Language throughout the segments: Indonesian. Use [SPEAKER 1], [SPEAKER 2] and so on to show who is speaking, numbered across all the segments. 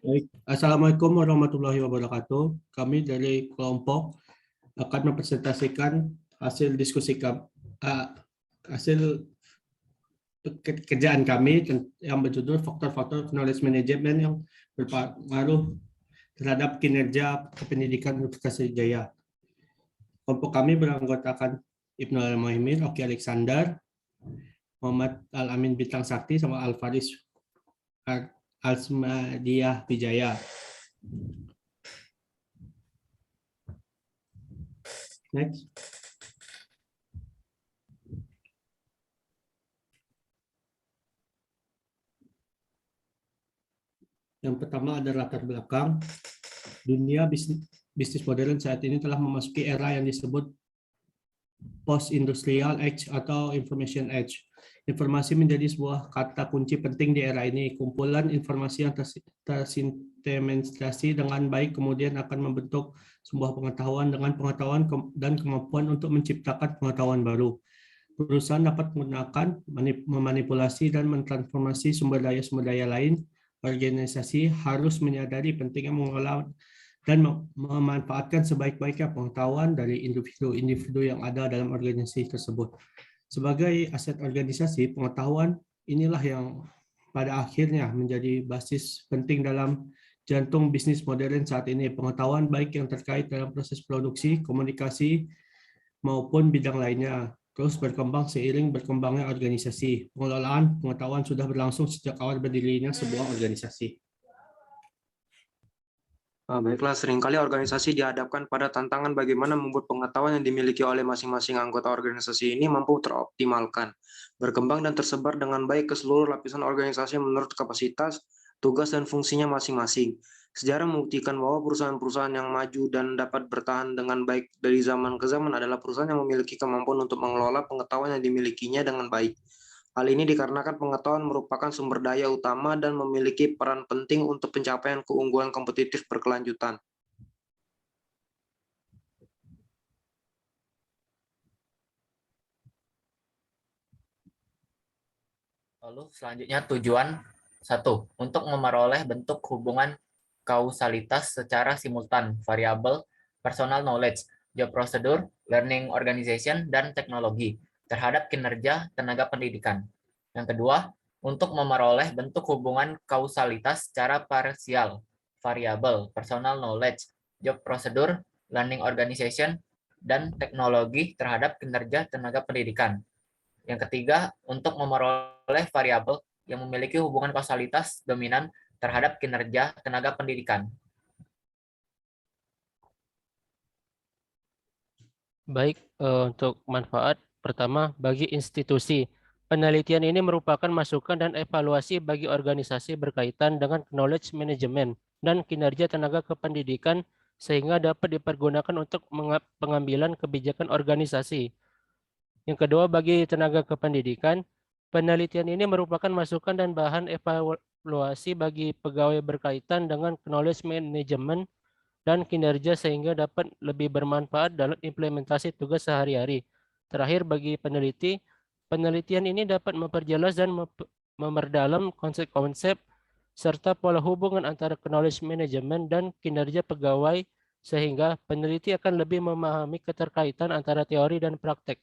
[SPEAKER 1] Baik. Assalamualaikum warahmatullahi wabarakatuh. Kami dari kelompok akan mempresentasikan hasil diskusi hasil kerjaan kami yang berjudul faktor-faktor knowledge management yang berpengaruh terhadap kinerja pendidikan Universitas Sriwijaya. Kelompok kami beranggotakan Ibnu Al-Muhaimin, Oki Alexander, Muhammad Al-Amin Bintang Sakti, sama Al-Faris Al-Smadiyah Wijaya. Next. Yang pertama ada latar belakang. Dunia bisnis modern saat ini telah memasuki era yang disebut post-industrial age atau information age. Informasi menjadi sebuah kata kunci penting di era ini. Kumpulan informasi yang tersintematisasi dengan baik kemudian akan membentuk sebuah pengetahuan dengan pengetahuan dan kemampuan untuk menciptakan pengetahuan baru. Perusahaan dapat menggunakan, memanipulasi, dan mentransformasi sumber daya lain. Organisasi harus menyadari pentingnya mengelola dan memanfaatkan sebaik-baiknya pengetahuan dari individu-individu yang ada dalam organisasi tersebut. Sebagai aset organisasi, pengetahuan inilah yang pada akhirnya menjadi basis penting dalam jantung bisnis modern saat ini. Pengetahuan baik yang terkait dalam proses produksi, komunikasi, maupun bidang lainnya terus berkembang seiring berkembangnya organisasi. Pengelolaan pengetahuan sudah berlangsung sejak awal berdirinya sebuah organisasi.
[SPEAKER 2] Baiklah, seringkali organisasi dihadapkan pada tantangan bagaimana membuat pengetahuan yang dimiliki oleh masing-masing anggota organisasi ini mampu teroptimalkan, berkembang dan tersebar dengan baik ke seluruh lapisan organisasi menurut kapasitas, tugas, dan fungsinya masing-masing. Sejarah membuktikan bahwa perusahaan-perusahaan yang maju dan dapat bertahan dengan baik dari zaman ke zaman adalah perusahaan yang memiliki kemampuan untuk mengelola pengetahuan yang dimilikinya dengan baik. Hal ini dikarenakan pengetahuan merupakan sumber daya utama dan memiliki peran penting untuk pencapaian keunggulan kompetitif berkelanjutan.
[SPEAKER 3] Lalu selanjutnya tujuan 1. Untuk memperoleh bentuk hubungan kausalitas secara simultan, variabel, personal knowledge, job procedure, learning organization, dan teknologi terhadap kinerja tenaga pendidikan. Yang kedua, untuk memperoleh bentuk hubungan kausalitas secara parsial, variabel, personal knowledge, job procedure, learning organization, dan teknologi terhadap kinerja tenaga pendidikan. Yang ketiga, untuk memperoleh variabel yang memiliki hubungan kausalitas dominan terhadap kinerja tenaga pendidikan.
[SPEAKER 4] Baik, untuk manfaat pertama bagi institusi. Penelitian ini merupakan masukan dan evaluasi bagi organisasi berkaitan dengan knowledge management dan kinerja tenaga kependidikan sehingga dapat dipergunakan untuk pengambilan kebijakan organisasi. Yang kedua, bagi tenaga kependidikan, penelitian ini merupakan masukan dan bahan evaluasi bagi pegawai berkaitan dengan knowledge management dan kinerja sehingga dapat lebih bermanfaat dalam implementasi tugas sehari-hari. Terakhir, bagi peneliti, penelitian ini dapat memperjelas dan memperdalam konsep-konsep serta pola hubungan antara knowledge management dan kinerja pegawai sehingga peneliti akan lebih memahami keterkaitan antara teori dan praktek.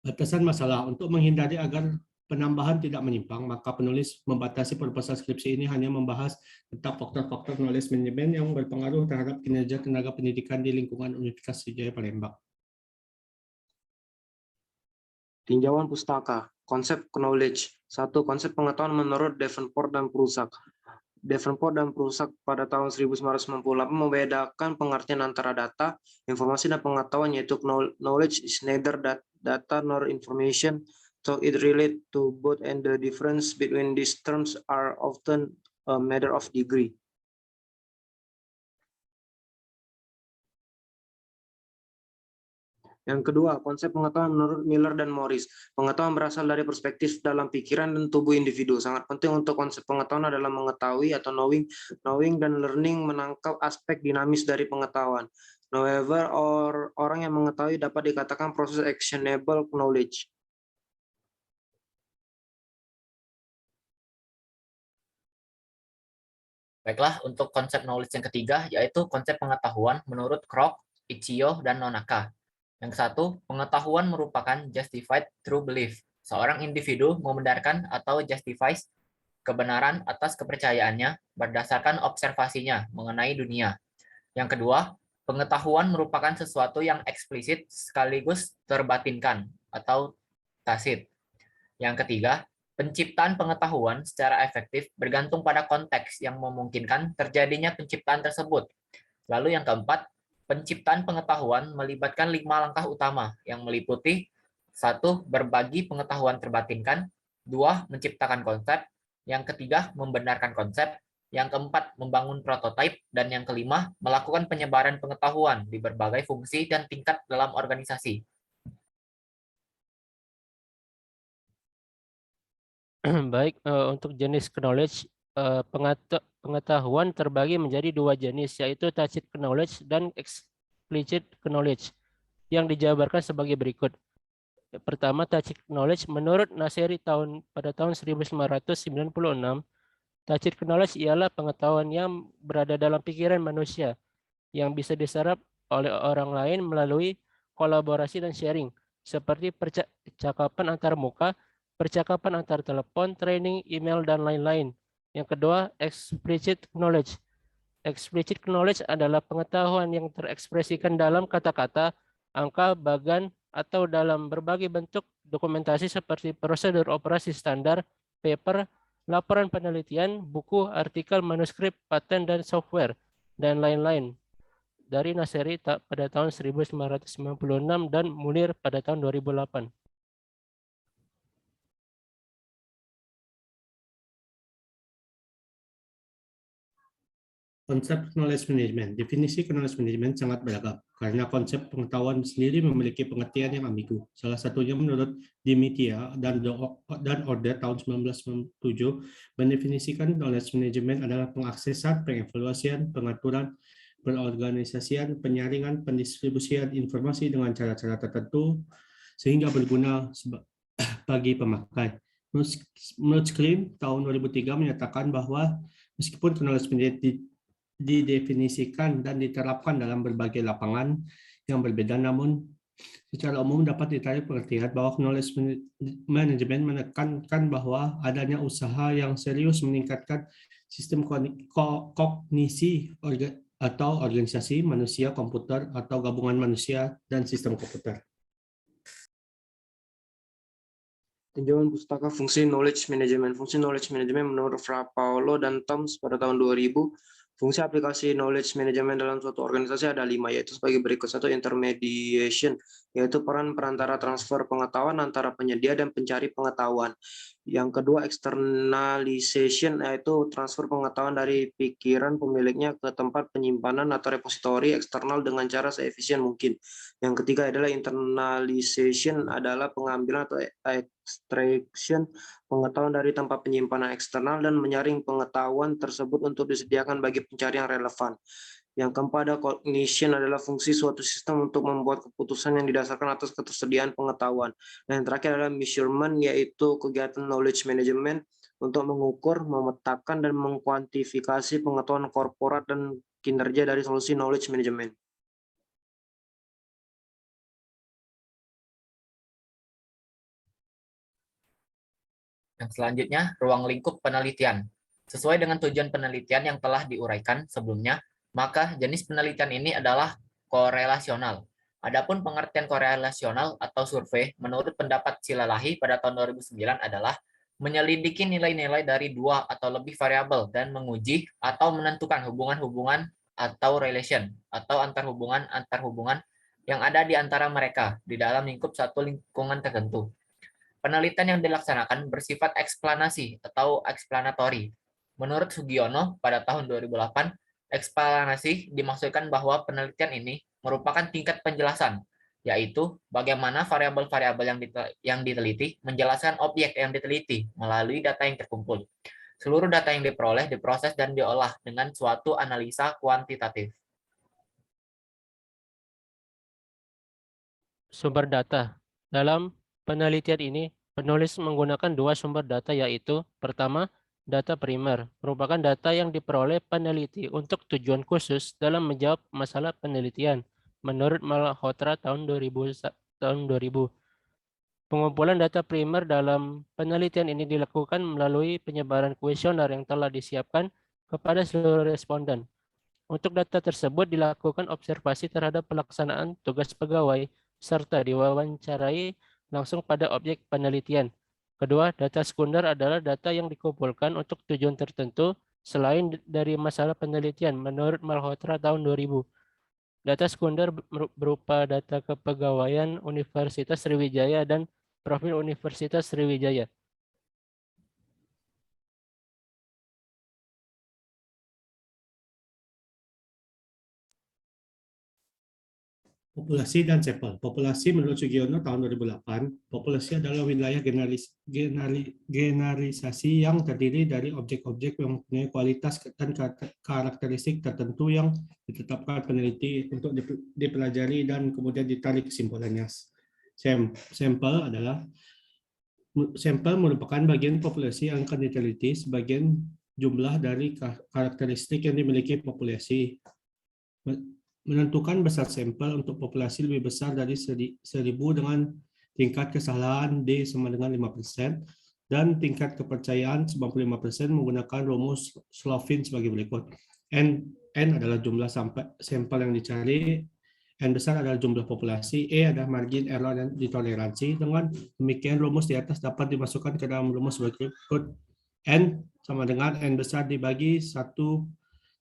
[SPEAKER 1] Batasan masalah. Untuk menghindari agar penambahan tidak menyimpang, maka penulis membatasi proposal skripsi ini hanya membahas tentang faktor-faktor knowledge management yang berpengaruh terhadap kinerja tenaga pendidikan di lingkungan Universitas Sriwijaya Palembang.
[SPEAKER 2] Tinjauan pustaka, konsep knowledge. 1. Konsep pengetahuan menurut Davenport dan Prusak. Davenport dan Prusak pada tahun 1998 membedakan pengertian antara data, informasi, dan pengetahuan, yaitu knowledge is neither data nor information, so it relates to both and the difference between these terms are often a matter of degree. Yang kedua, konsep pengetahuan menurut Miller dan Morris. Pengetahuan berasal dari perspektif dalam pikiran dan tubuh individu. Sangat penting untuk konsep pengetahuan adalah mengetahui atau knowing dan learning menangkap aspek dinamis dari pengetahuan. However, orang yang mengetahui dapat dikatakan proses actionable knowledge.
[SPEAKER 3] Baiklah, untuk konsep knowledge yang ketiga, yaitu konsep pengetahuan menurut Kroc, Ichio, dan Nonaka. Yang satu, pengetahuan merupakan justified true belief. Seorang individu membenarkan atau justifies kebenaran atas kepercayaannya berdasarkan observasinya mengenai dunia. Yang kedua, pengetahuan merupakan sesuatu yang eksplisit sekaligus terbatinkan atau tacit. Yang ketiga, penciptaan pengetahuan secara efektif bergantung pada konteks yang memungkinkan terjadinya penciptaan tersebut. Lalu yang keempat, penciptaan pengetahuan melibatkan 5 langkah utama yang meliputi 1. Berbagi pengetahuan terbatinkan, 2. Menciptakan konsep, yang ketiga membenarkan konsep, yang keempat membangun prototipe, dan yang kelima melakukan penyebaran pengetahuan di berbagai fungsi dan tingkat dalam organisasi.
[SPEAKER 4] Baik, untuk jenis knowledge, pengetahuan terbagi menjadi 2 jenis, yaitu tacit knowledge dan explicit knowledge, yang dijabarkan sebagai berikut. Pertama, tacit knowledge menurut Nasseri pada tahun 1996, tacit knowledge ialah pengetahuan yang berada dalam pikiran manusia, yang bisa diserap oleh orang lain melalui kolaborasi dan sharing, seperti percakapan antar muka, percakapan antar telepon, training, email, dan lain-lain. Yang kedua, explicit knowledge. Explicit knowledge adalah pengetahuan yang terekspresikan dalam kata-kata, angka, bagan, atau dalam berbagai bentuk dokumentasi seperti prosedur operasi standar, paper, laporan penelitian, buku, artikel, manuskrip, paten, dan software, dan lain-lain. Dari Nasseri pada tahun 1996 dan Munir pada tahun 2008.
[SPEAKER 1] Konsep knowledge management. Definisi knowledge management sangat beragam karena konsep pengetahuan sendiri memiliki pengertian yang ambigu. Salah satunya menurut Dimitia dan Order tahun 1997 mendefinisikan knowledge management adalah pengaksesan, pengevaluasian, pengaturan, perorganisasian, penyaringan, pendistribusian informasi dengan cara-cara tertentu sehingga berguna bagi pemakai. Menurut Scream tahun 2003 menyatakan bahwa meskipun knowledge management didefinisikan dan diterapkan dalam berbagai lapangan yang berbeda, namun secara umum dapat ditarik pengertian bahwa knowledge management menekankan bahwa adanya usaha yang serius meningkatkan sistem kognisi atau organisasi manusia, komputer, atau gabungan manusia dan sistem komputer.
[SPEAKER 2] Tinjauan pustaka fungsi knowledge management. Fungsi knowledge management menurut Fra Paolo dan Toms pada tahun 2000. Fungsi aplikasi knowledge management dalam suatu organisasi ada 5, yaitu sebagai berikut. 1. Intermediation, yaitu peran perantara transfer pengetahuan antara penyedia dan pencari pengetahuan. Yang kedua, externalization, yaitu transfer pengetahuan dari pikiran pemiliknya ke tempat penyimpanan atau repositori eksternal dengan cara seefisien mungkin. Yang ketiga adalah internalization, adalah pengambilan atau extraction pengetahuan dari tempat penyimpanan eksternal dan menyaring pengetahuan tersebut untuk disediakan bagi pencarian relevan. Yang keempat ada cognition, adalah fungsi suatu sistem untuk membuat keputusan yang didasarkan atas ketersediaan pengetahuan. Dan yang terakhir adalah measurement, yaitu kegiatan knowledge management untuk mengukur, memetakan, dan mengkuantifikasi pengetahuan korporat dan kinerja dari solusi knowledge management.
[SPEAKER 3] Yang selanjutnya, ruang lingkup penelitian. Sesuai dengan tujuan penelitian yang telah diuraikan sebelumnya, maka jenis penelitian ini adalah korelasional. Adapun pengertian korelasional atau survei menurut pendapat Silalahi pada tahun 2009 adalah menyelidiki nilai-nilai dari 2 atau lebih variabel dan menguji atau menentukan hubungan-hubungan atau relation atau antar-hubungan yang ada di antara mereka di dalam lingkup satu lingkungan tertentu. Penelitian yang dilaksanakan bersifat eksplanasi atau explanatory. Menurut Sugiono pada tahun 2008, eksplanasi dimaksudkan bahwa penelitian ini merupakan tingkat penjelasan, yaitu bagaimana variabel-variabel yang diteliti menjelaskan objek yang diteliti melalui data yang terkumpul. Seluruh data yang diperoleh diproses dan diolah dengan suatu analisa kuantitatif.
[SPEAKER 4] Sumber data. Dalam penelitian ini, penulis menggunakan dua sumber data, yaitu pertama, data primer, merupakan data yang diperoleh peneliti untuk tujuan khusus dalam menjawab masalah penelitian menurut Malhotra tahun 2000. Pengumpulan data primer dalam penelitian ini dilakukan melalui penyebaran kuesioner yang telah disiapkan kepada seluruh responden. Untuk data tersebut dilakukan observasi terhadap pelaksanaan tugas pegawai serta diwawancarai langsung pada objek penelitian. Kedua, data sekunder adalah data yang dikumpulkan untuk tujuan tertentu selain dari masalah penelitian menurut Malhotra tahun 2000. Data sekunder berupa data kepegawaian Universitas Sriwijaya dan profil Universitas Sriwijaya.
[SPEAKER 1] Populasi dan sampel. Populasi menurut Sugiono tahun 2008, populasi adalah wilayah generalisasi yang terdiri dari objek-objek yang mempunyai kualitas dan karakteristik tertentu yang ditetapkan peneliti untuk dipelajari dan kemudian ditarik kesimpulannya. Sampel merupakan bagian populasi yang akan diteliti sebagian jumlah dari karakteristik yang dimiliki populasi. Menentukan besar sampel untuk populasi lebih besar dari 1000 dengan tingkat kesalahan D sama dengan 5% dan tingkat kepercayaan 95% menggunakan rumus Slovin sebagai berikut. N adalah jumlah sampel yang dicari, N besar adalah jumlah populasi, E adalah margin error yang ditoleransi. Dengan demikian rumus di atas dapat dimasukkan ke dalam rumus sebagai berikut. N sama dengan N besar dibagi 1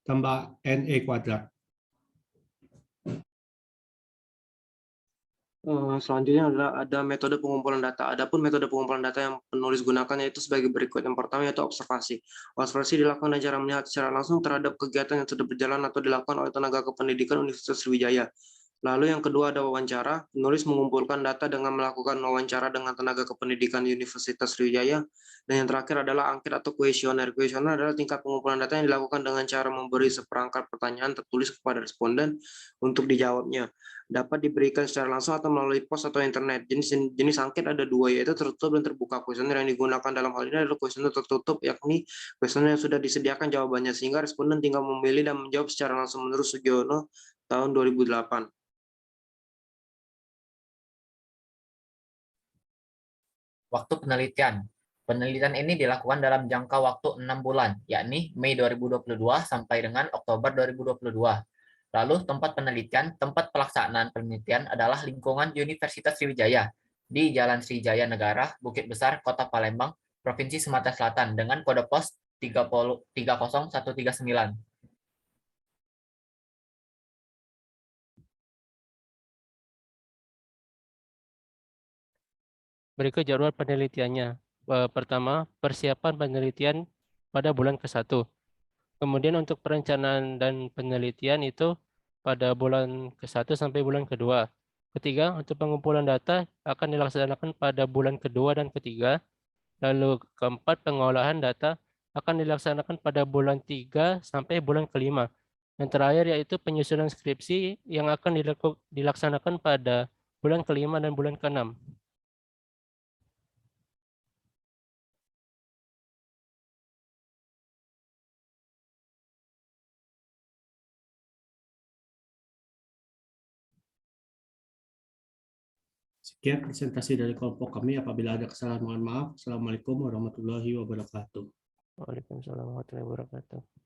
[SPEAKER 1] tambah NE kuadrat.
[SPEAKER 2] Selanjutnya adalah ada metode pengumpulan data. Adapun metode pengumpulan data yang penulis gunakan yaitu sebagai berikut. Yang pertama yaitu observasi. Observasi dilakukan dengan cara melihat secara langsung terhadap kegiatan yang sudah berjalan atau dilakukan oleh tenaga kependidikan Universitas Sriwijaya. Lalu yang kedua ada wawancara. Penulis mengumpulkan data dengan melakukan wawancara dengan tenaga kependidikan Universitas Sriwijaya. Dan yang terakhir adalah angket atau kuesioner. Kuesioner adalah tingkat pengumpulan data yang dilakukan dengan cara memberi seperangkat pertanyaan tertulis kepada responden untuk dijawabnya. Dapat diberikan secara langsung atau melalui pos atau internet. Jenis angket ada dua, yaitu tertutup dan terbuka. Kuesioner yang digunakan dalam hal ini adalah kuesioner tertutup, yakni kuesioner yang sudah disediakan jawabannya, sehingga responden tinggal memilih dan menjawab secara langsung menurut Sugiono tahun 2008.
[SPEAKER 3] Waktu penelitian. Penelitian ini dilakukan dalam jangka waktu 6 bulan, yakni Mei 2022 sampai dengan Oktober 2022. Lalu tempat penelitian, tempat pelaksanaan penelitian adalah lingkungan Universitas Sriwijaya di Jalan Sriwijaya Negara, Bukit Besar, Kota Palembang, Provinsi Sumatera Selatan dengan kode pos 30139.
[SPEAKER 4] Berikut jadwal penelitiannya. Pertama, persiapan penelitian pada bulan ke-1. Kemudian untuk perencanaan dan penelitian itu pada bulan ke-1 sampai bulan ke-2. Ketiga, untuk pengumpulan data akan dilaksanakan pada bulan ke-2 dan ke-3. Lalu keempat, pengolahan data akan dilaksanakan pada bulan 3 sampai bulan ke-5. Yang terakhir yaitu penyusunan skripsi yang akan dilaksanakan pada bulan ke-5 dan bulan ke-6.
[SPEAKER 1] Sekian presentasi dari kelompok kami. Apabila ada kesalahan, mohon maaf. Assalamualaikum warahmatullahi wabarakatuh.
[SPEAKER 4] Waalaikumsalam warahmatullahi wabarakatuh.